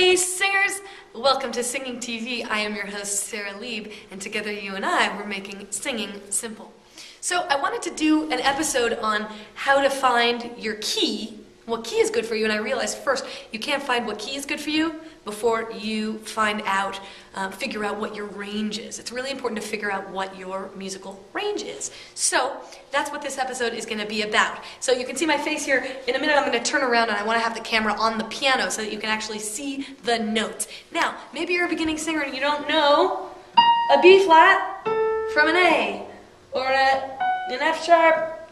Hey singers! Welcome to Singing TV. I am your host, Sara, and together you and I, we're making singing simple. So I wanted to do an episode on how to find your key, what key is good for you, and I realized first, you can't find what key is good for you before you figure out what your range is. It's really important to figure out what your musical range is. So that's what this episode is going to be about. So you can see my face here. In a minute I'm going to turn around and I want to have the camera on the piano so that you can actually see the notes. Now, maybe you're a beginning singer and you don't know a B flat from an A, or an F sharp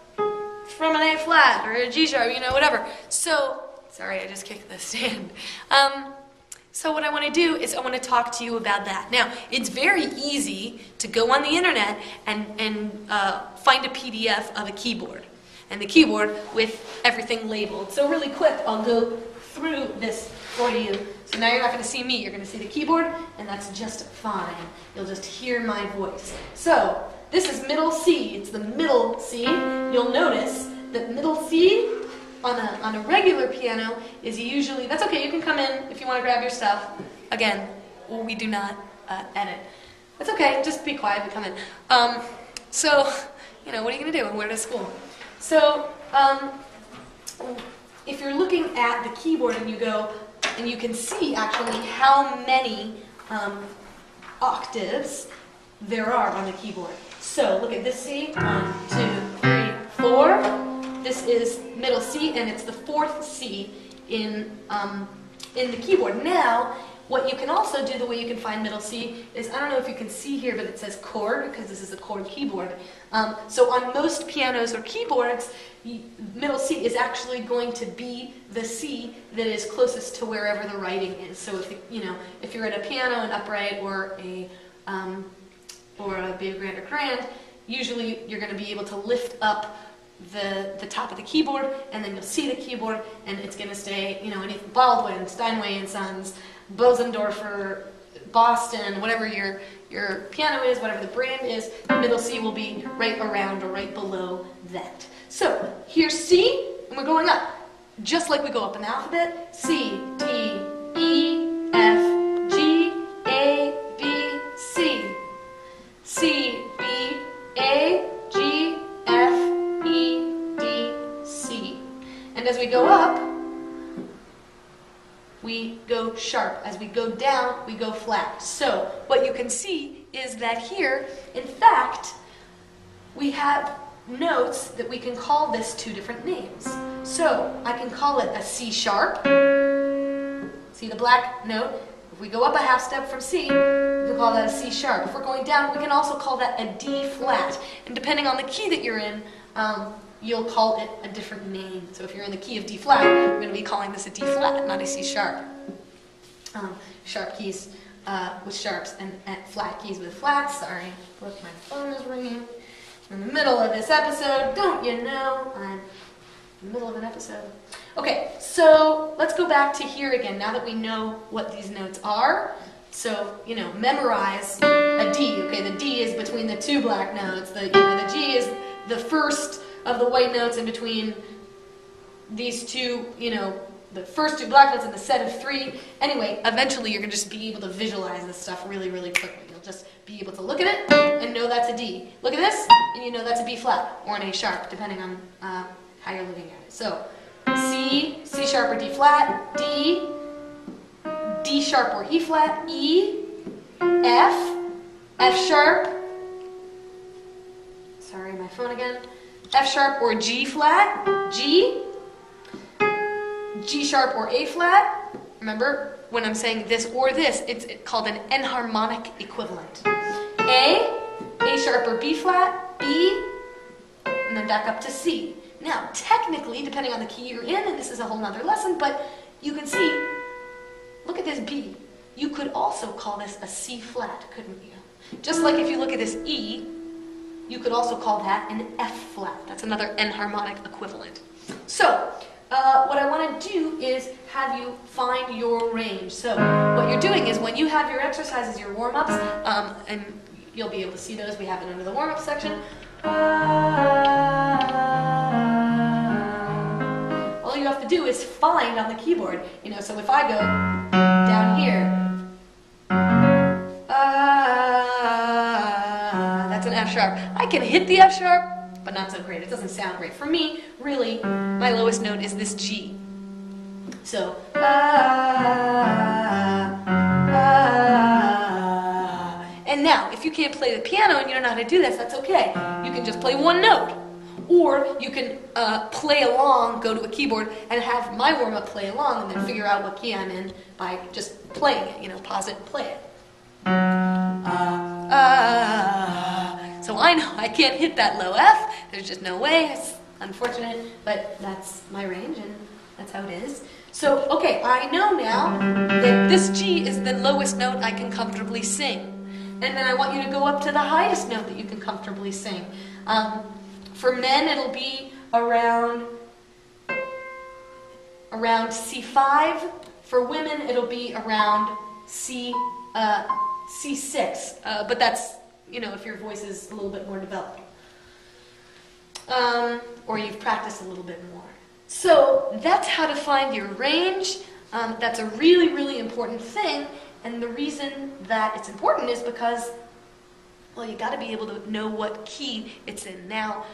from an A flat, or a G sharp, whatever. So, sorry, I just kicked the stand. So what I want to do is I want to talk to you about that. Now, it's very easy to go on the internet and find a PDF of a keyboard, and the keyboard with everything labeled. So really quick, I'll go through this for you. So now you're not going to see me, you're going to see the keyboard, and that's just fine. You'll just hear my voice. So, this is middle C. It's the middle C. You'll notice that middle C on a regular piano is usually, that's okay, you can come in if you want to grab your stuff. Again, we do not edit. That's okay, just be quiet and come in. So, what are you going to do and wear to school? So, if you're looking at the keyboard and you go, and you can see actually how many octaves there are on the keyboard. So, look at this C, 1, 2, 3, 4. This is middle C, and it's the fourth C in the keyboard. Now, what you can also do, the way you can find middle C, is, I don't know if you can see here, but it says chord, because this is a chord keyboard. So on most pianos or keyboards, middle C is actually going to be the C that is closest to wherever the writing is. So if you're at a piano, an upright, or a bass grand or grand, usually you're going to be able to lift up the top of the keyboard, and then you'll see the keyboard, and it's going to stay, anything Baldwin, Steinway and Sons, Bosendorfer, Boston, whatever your piano is, whatever the brand is, middle C will be right around or right below that. So, here's C, and we're going up. Just like we go up in the alphabet, C, D, E, F, G, A, B, C. C, B, A, G, F, E, D, C. And as we go up, we go sharp. As we go down, we go flat. So what you can see is that here, in fact, we have notes that we can call this two different names. So I can call it a C sharp. See the black note? If we go up a half step from C, we can call that a C sharp. If we're going down, we can also call that a D flat. And depending on the key that you're in, you'll call it a different name. So if you're in the key of D flat, you're going to be calling this a D flat, not a C sharp. Sharp keys with sharps and flat keys with flats. Sorry, look, my phone is ringing. I'm in the middle of this episode. Don't you know? I'm in the middle of an episode. Okay, so let's go back to here again, now that we know what these notes are. So, memorize a D. Okay, the D is between the two black notes. The G is the first of the white notes in between these two, the first two black notes in the set of three. Anyway, eventually you're going to just be able to visualize this stuff really, really quickly. You'll just be able to look at it and know that's a D. Look at this, and you know that's a B flat or an A sharp, depending on how you're looking at it. So, C, C sharp or D flat, D, D sharp or E flat, E, F, F sharp, sorry, my phone again, F sharp or G flat, G, G sharp or A flat. Remember, when I'm saying this or this, it's called an enharmonic equivalent. A sharp or B flat, B, and then back up to C. Now, technically, depending on the key you're in, and this is a whole nother lesson, but you can see, look at this B. You could also call this a C flat, couldn't you? Just like if you look at this E, you could also call that an F flat. That's another enharmonic equivalent. So, what I want to do is have you find your range. So, what you're doing is when you have your exercises, your warm-ups, and you'll be able to see those, we have it under the warm-up section. All you have to do is find on the keyboard, so if I go down here. That's an F sharp. I can hit the F sharp, but not so great. It doesn't sound great. For me, really, my lowest note is this G. So, and now, if you can't play the piano and you don't know how to do this, that's okay. You can just play one note. Or you can play along, go to a keyboard, and have my warm-up play along, and then figure out what key I'm in by just playing it. You know, pause it and play it. So I know I can't hit that low F. There's just no way. It's unfortunate, but that's my range, and that's how it is. So, okay, I know now that this G is the lowest note I can comfortably sing. And then I want you to go up to the highest note that you can comfortably sing. For men, it'll be around C5. For women, it'll be around C6. But that's, you know, if your voice is a little bit more developed. Or you've practiced a little bit more. So that's how to find your range. That's a really, really important thing. And the reason that it's important is because, well, you got to be able to know what key it's in. Now,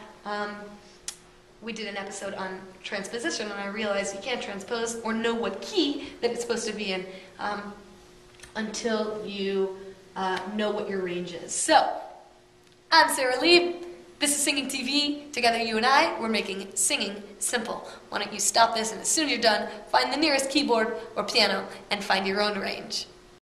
we did an episode on transposition, and I realized you can't transpose or know what key that it's supposed to be in until you know what your range is. So, I'm Sara Lieb. This is Singing TV. Together, you and I, we're making singing simple. Why don't you stop this, and as soon as you're done, find the nearest keyboard or piano and find your own range.